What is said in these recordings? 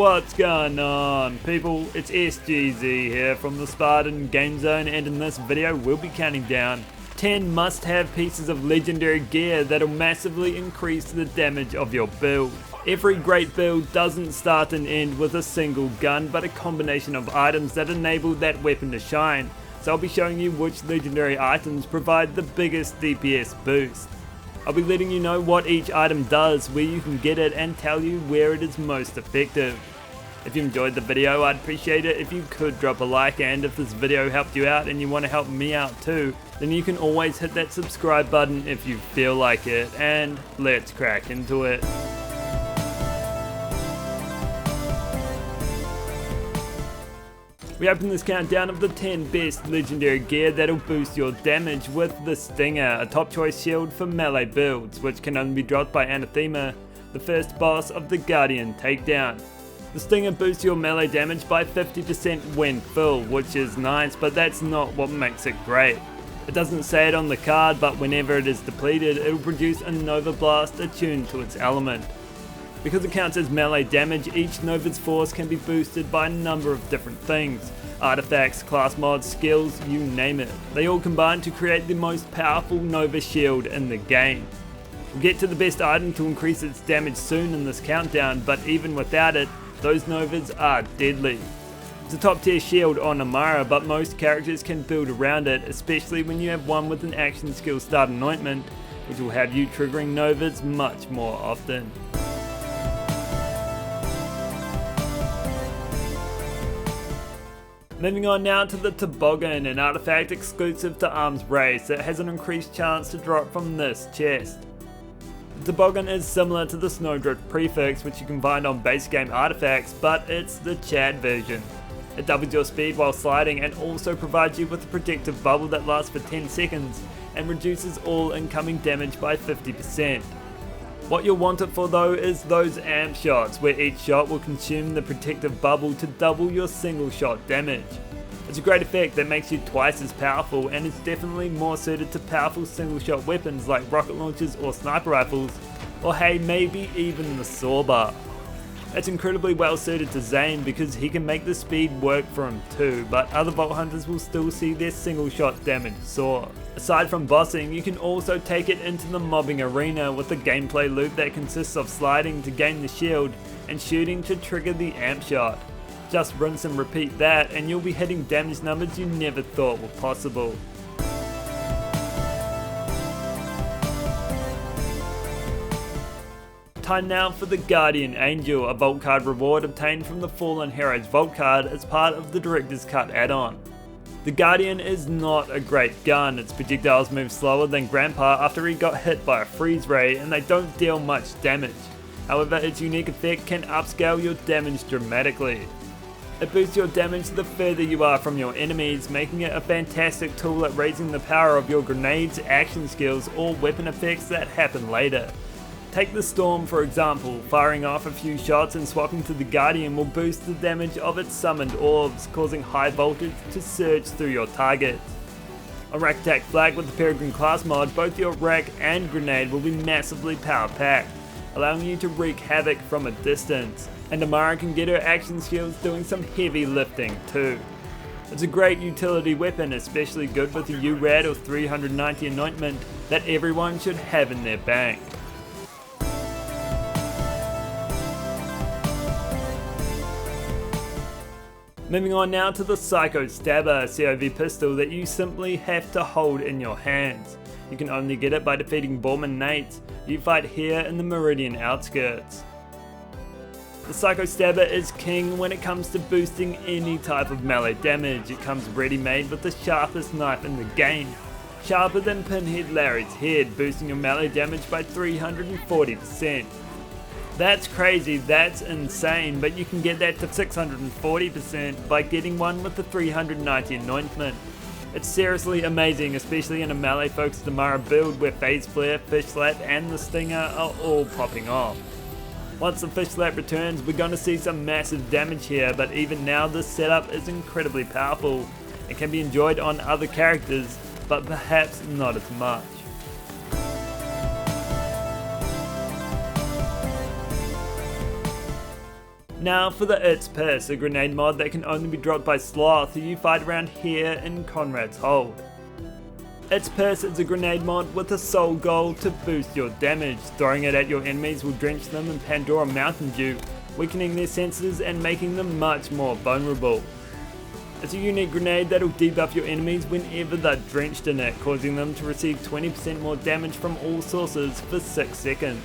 What's going on, people? It's SGZ here from the SpartanGameZone, and in this video we'll be counting down 10 must-have pieces of legendary gear that'll massively increase the damage of your build. Every great build doesn't start and end with a single gun, but a combination of items that enable that weapon to shine. So I'll be showing you which legendary items provide the biggest DPS boost. I'll be letting you know what each item does, where you can get it, and tell you where it is most effective. If you enjoyed the video, I'd appreciate it if you could drop a like, and if this video helped you out and you want to help me out too, then you can always hit that subscribe button if you feel like it, and let's crack into it. We open this countdown of the 10 best legendary gear that'll boost your damage with the Stinger, a top choice shield for melee builds, which can only be dropped by Anathema, the first boss of the Guardian takedown. The Stinger boosts your melee damage by 50% when full, which is nice, but that's not what makes it great. It doesn't say it on the card, but whenever it is depleted, it'll produce a Nova Blast attuned to its element. Because it counts as melee damage, each Nova's force can be boosted by a number of different things. Artifacts, class mods, skills, you name it. They all combine to create the most powerful Nova shield in the game. We'll get to the best item to increase its damage soon in this countdown, but even without it, those Novas are deadly. It's a top tier shield on Amara, but most characters can build around it, especially when you have one with an action skill start anointment, which will have you triggering Novas much more often. Moving on now to the Boggan, an artifact exclusive to Arms Race that has an increased chance to drop from this chest. The Boggan is similar to the Snowdrift prefix, which you can find on base game artifacts, but it's the Chad version. It doubles your speed while sliding and also provides you with a protective bubble that lasts for 10 seconds and reduces all incoming damage by 50%. What you'll want it for though is those amp shots, where each shot will consume the protective bubble to double your single shot damage. It's a great effect that makes you twice as powerful, and is definitely more suited to powerful single shot weapons like rocket launchers or sniper rifles, or hey, maybe even the saw bar. It's incredibly well suited to Zane because he can make the speed work for him too, but other Vault Hunters will still see their single shot damage soar. Aside from bossing, you can also take it into the mobbing arena with a gameplay loop that consists of sliding to gain the shield and shooting to trigger the amp shot. Just rinse and repeat that and you'll be hitting damage numbers you never thought were possible. Time now for the Guardian Angel, a vault card reward obtained from the Fallen Heroes vault card as part of the Director's Cut add-on. The Guardian is not a great gun, its projectiles move slower than Grandpa after he got hit by a freeze ray, and they don't deal much damage. However, its unique effect can upscale your damage dramatically. It boosts your damage the further you are from your enemies, making it a fantastic tool at raising the power of your grenades, action skills, or weapon effects that happen later. Take the Storm for example, firing off a few shots and swapping to the Guardian will boost the damage of its summoned orbs, causing high voltage to surge through your target. On Rack Attack Flag with the Peregrine class mod, both your rack and grenade will be massively power packed, allowing you to wreak havoc from a distance, and Amara can get her action skills doing some heavy lifting too. It's a great utility weapon, especially good with the URAD or 390 anointment that everyone should have in their bank. Moving on now to the Psychostabber, COV pistol that you simply have to hold in your hands. You can only get it by defeating Borman Nates. You fight here in the Meridian outskirts. The Psychostabber is king when it comes to boosting any type of melee damage. It comes ready-made with the sharpest knife in the game. Sharper than Pinhead Larry's head, boosting your melee damage by 340%. That's crazy, that's insane, but you can get that to 640% by getting one with the 390 anointment. It's seriously amazing, especially in a melee focused Amara build where Phase Flare, Fish Slap and the Stinger are all popping off. Once the Fish Slap returns, we're going to see some massive damage here, but even now this setup is incredibly powerful. It can be enjoyed on other characters, but perhaps not as much. Now for the It's Piss, a grenade mod that can only be dropped by Sloth, who you fight around here in Conrad's Hold. It's Piss is a grenade mod with a sole goal to boost your damage. Throwing it at your enemies will drench them in Pandora Mountain Dew, weakening their senses and making them much more vulnerable. It's a unique grenade that'll debuff your enemies whenever they're drenched in it, causing them to receive 20% more damage from all sources for 6 seconds.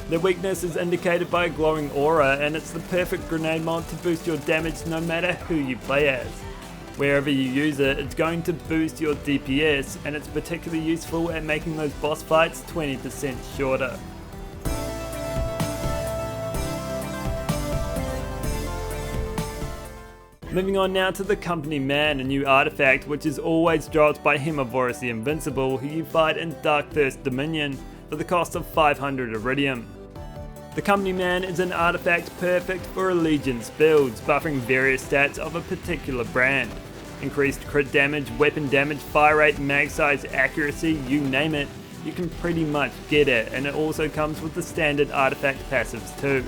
Their weakness is indicated by a glowing aura, and it's the perfect grenade mod to boost your damage no matter who you play as. Wherever you use it, it's going to boost your DPS, and it's particularly useful at making those boss fights 20% shorter. Moving on now to the Company Man, a new artifact which is always dropped by Hemovorus the Invincible, who you fight in Darkthirst Dominion for the cost of 500 Iridium. The Company Man is an artifact perfect for Allegiance builds, buffering various stats of a particular brand. Increased crit damage, weapon damage, fire rate, mag size, accuracy, you name it, you can pretty much get it, and it also comes with the standard artifact passives too.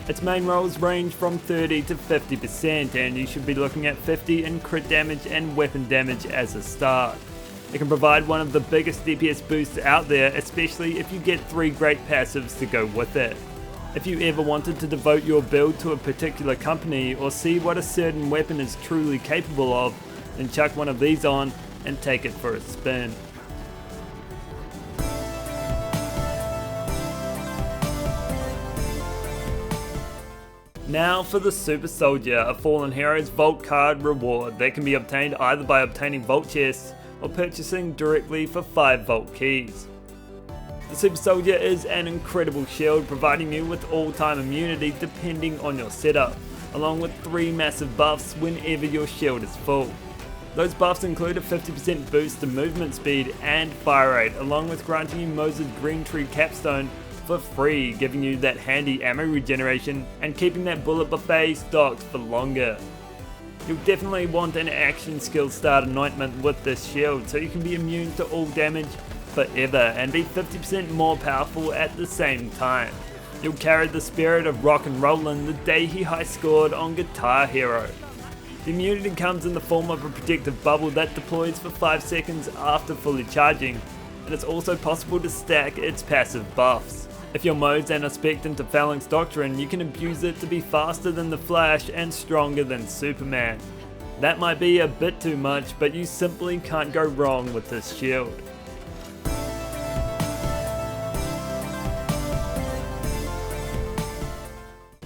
Its main rolls range from 30 to 50%, and you should be looking at 50 in crit damage and weapon damage as a start. It can provide one of the biggest DPS boosts out there, especially if you get 3 great passives to go with it. If you ever wanted to devote your build to a particular company or see what a certain weapon is truly capable of, then chuck one of these on and take it for a spin. Now for the Super Soldier, a Fallen Heroes Vault card reward that can be obtained either by obtaining Vault chests or purchasing directly for 5 Vault keys. The Super Soldier is an incredible shield, providing you with all-time immunity depending on your setup, along with 3 massive buffs whenever your shield is full. Those buffs include a 50% boost to movement speed and fire rate, along with granting you Moses' Green Tree Capstone for free, giving you that handy ammo regeneration and keeping that bullet buffet stocked for longer. You'll definitely want an action skill start anointment with this shield so you can be immune to all damage forever and be 50% more powerful at the same time. You'll carry the spirit of rock and rollin' the day he high scored on Guitar Hero. The immunity comes in the form of a protective bubble that deploys for 5 seconds after fully charging, and it's also possible to stack its passive buffs. If your modes and are spec'd into Phalanx Doctrine, you can abuse it to be faster than the Flash and stronger than Superman. That might be a bit too much, but you simply can't go wrong with this shield.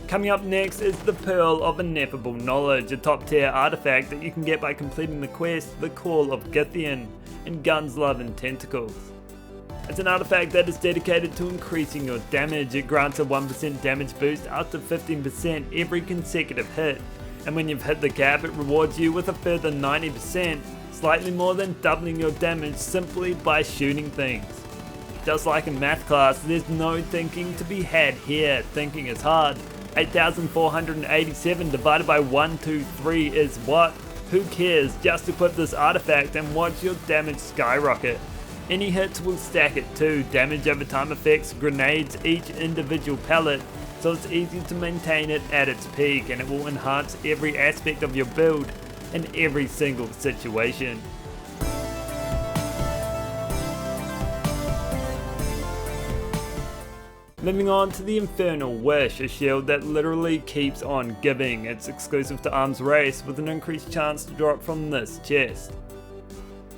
Coming up next is the Pearl of Ineffable Knowledge, a top tier artifact that you can get by completing the quest The Call of Githian in Guns, Love and Tentacles. It's an artifact that is dedicated to increasing your damage. It grants a 1% damage boost up to 15% every consecutive hit, and when you've hit the cap it rewards you with a further 90%, slightly more than doubling your damage simply by shooting things. Just like in math class, there's no thinking to be had here. Thinking is hard. 8,487 divided by 123 is what? Who cares? Just equip this artifact and watch your damage skyrocket. Any hits will stack it too. Damage over time effects grenades each individual pellet, so it's easy to maintain it at its peak, and it will enhance every aspect of your build in every single situation. Moving on to the Infernal Wish, a shield that literally keeps on giving. It's exclusive to Arms Race with an increased chance to drop from this chest.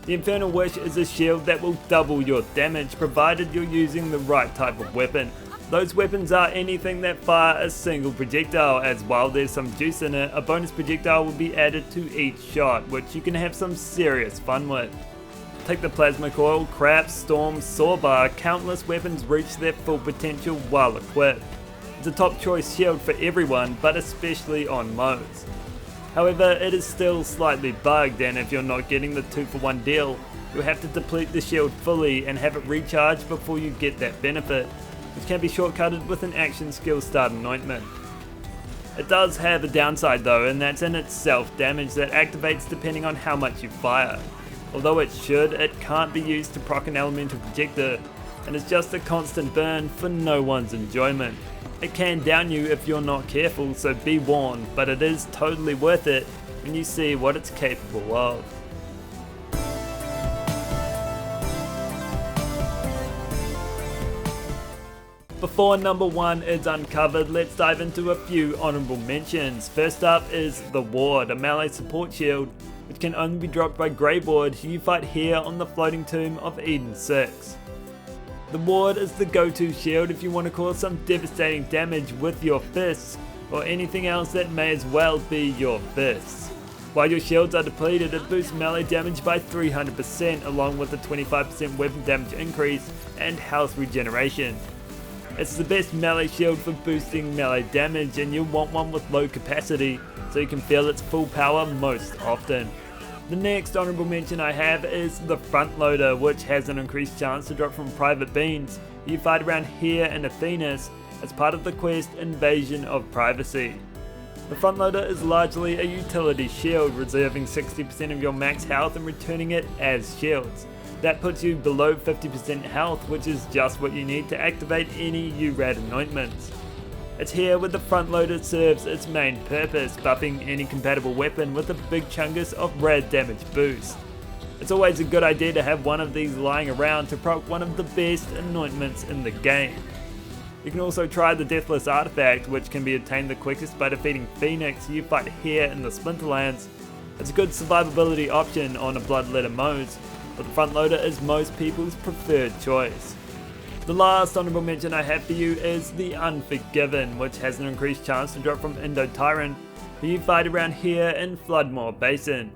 The Infernal Wish is a shield that will double your damage provided you're using the right type of weapon. Those weapons are anything that fire a single projectile, as while there's some juice in it, a bonus projectile will be added to each shot, which you can have some serious fun with. Take the Plasma Coil, Crap, Storm, Sawbar, countless weapons reach their full potential while equipped. It's a top choice shield for everyone, but especially on modes. However, it is still slightly bugged, and if you're not getting the 2-for-1 deal, you'll have to deplete the shield fully and have it recharged before you get that benefit, which can be shortcutted with an action skill start anointment. It does have a downside though, and that's in its self-damage that activates depending on how much you fire. Although it should, it can't be used to proc an elemental projector, and is just a constant burn for no one's enjoyment. It can down you if you're not careful, so be warned, but it is totally worth it when you see what it's capable of. Before number 1 is uncovered, let's dive into a few honourable mentions. First up is the Ward, a melee support shield, which can only be dropped by Grey Ward, who you fight here on the floating tomb of Eden 6. The Ward is the go-to shield if you want to cause some devastating damage with your fists, or anything else that may as well be your fists. While your shields are depleted, it boosts melee damage by 300% along with a 25% weapon damage increase and health regeneration. It's the best melee shield for boosting melee damage, and you'll want one with low capacity so you can feel its full power most often. The next honourable mention I have is the Front Loader, which has an increased chance to drop from Private Beans. You fight around here in Athenas as part of the quest Invasion of Privacy. The Front Loader is largely a utility shield, reserving 60% of your max health and returning it as shields. That puts you below 50% health, which is just what you need to activate any URAD anointments. It's here where the Front Loader serves its main purpose, buffing any compatible weapon with a big chungus of rad damage boost. It's always a good idea to have one of these lying around to proc one of the best anointments in the game. You can also try the Deathless Artifact, which can be obtained the quickest by defeating Phoenix, who you fight here in the Splinterlands. It's a good survivability option on a Bloodletter mode, but the Front Loader is most people's preferred choice. The last honourable mention I have for you is the Unforgiven, which has an increased chance to drop from Indo Tyrant, who you fight around here in Floodmoor Basin.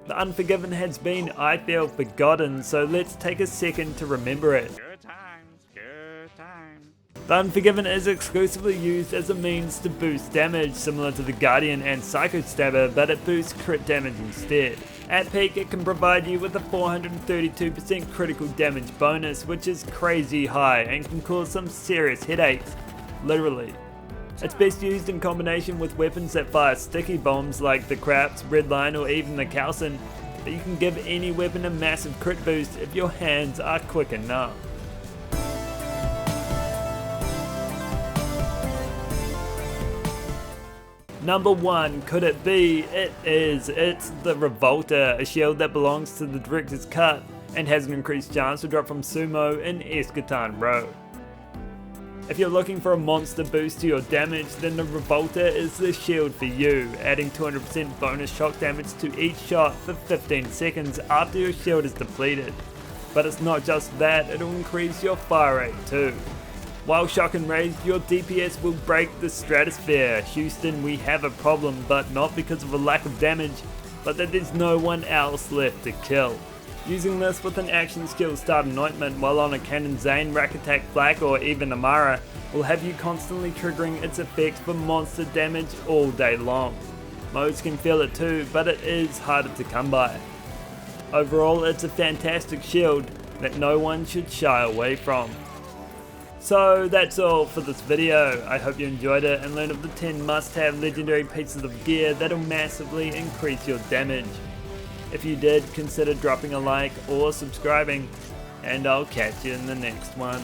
The Unforgiven has been, I feel, forgotten, so let's take a second to remember it. Good times, good times. The Unforgiven is exclusively used as a means to boost damage, similar to the Guardian and Psychostabber, but it boosts crit damage instead. At peak, it can provide you with a 432% critical damage bonus, which is crazy high and can cause some serious headaches, literally. It's best used in combination with weapons that fire sticky bombs like the Craps, Redline, or even the Calcin, but you can give any weapon a massive crit boost if your hands are quick enough. Number 1, could it be? It is. It's the Revolter, a shield that belongs to the Director's Cut and has an increased chance to drop from Sumo in Eschaton Row. If you're looking for a monster boost to your damage, then the Revolter is the shield for you, adding 200% bonus shock damage to each shot for 15 seconds after your shield is depleted. But it's not just that, it'll increase your fire rate too. While shock and raised, your DPS will break the stratosphere. Houston, we have a problem, but not because of a lack of damage, but that there's no one else left to kill. Using this with an action skill start anointment while on a Cannon Zane, Rack Attack Flak, or even Amara will have you constantly triggering its effects for monster damage all day long. Modes can feel it too, but it is harder to come by. Overall, it's a fantastic shield that no one should shy away from. So that's all for this video. I hope you enjoyed it and learned of the 10 must-have legendary pieces of gear that'll massively increase your damage. If you did, consider dropping a like or subscribing, and I'll catch you in the next one.